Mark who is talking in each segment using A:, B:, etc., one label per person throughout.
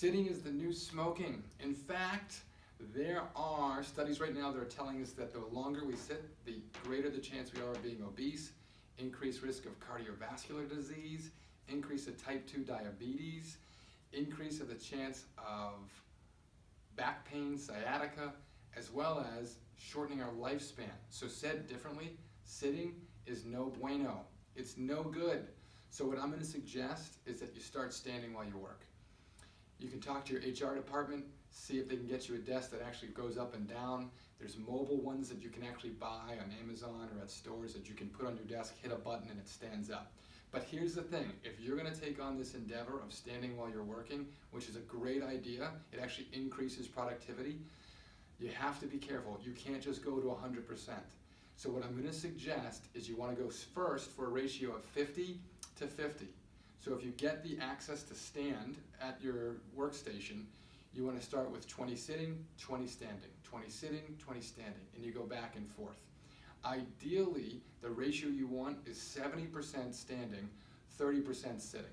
A: Sitting is the new smoking. In fact, there are studies right now that are telling us that the longer we sit, the greater the chance we are of being obese, increased risk of cardiovascular disease, increase of type 2 diabetes, increase of the chance of back pain, sciatica, as well as shortening our lifespan. So said differently, sitting is no bueno. It's no good. So what I'm going to suggest is that you start standing while you work. You can talk to your HR department, see if they can get you a desk that actually goes up and down. There's mobile ones that you can actually buy on Amazon or at stores that you can put on your desk, hit a button, and it stands up. But here's the thing, if you're going to take on this endeavor of standing while you're working, which is a great idea, it actually increases productivity, you have to be careful. You can't just go to 100%. So what I'm going to suggest is you want to go first for a ratio of 50 to 50. So if you get the access to stand at your workstation, you want to start with 20 sitting, 20 standing, 20 sitting, 20 standing, and you go back and forth. Ideally, the ratio you want is 70% standing, 30% sitting.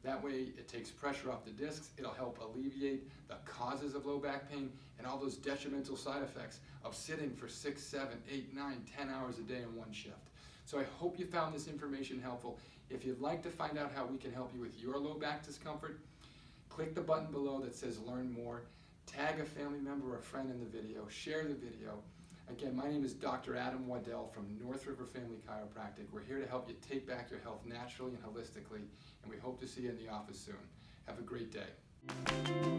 A: That way it takes pressure off the discs, it'll help alleviate the causes of low back pain and all those detrimental side effects of sitting for 6, 7, 8, 9, 10 hours a day in one shift. So I hope you found this information helpful. If you'd like to find out how we can help you with your low back discomfort, click the button below that says Learn More, tag a family member or a friend in the video, share the video. Again, my name is Dr. Adam Waddell from North River Family Chiropractic. We're here to help you take back your health naturally and holistically, and we hope to see you in the office soon. Have a great day.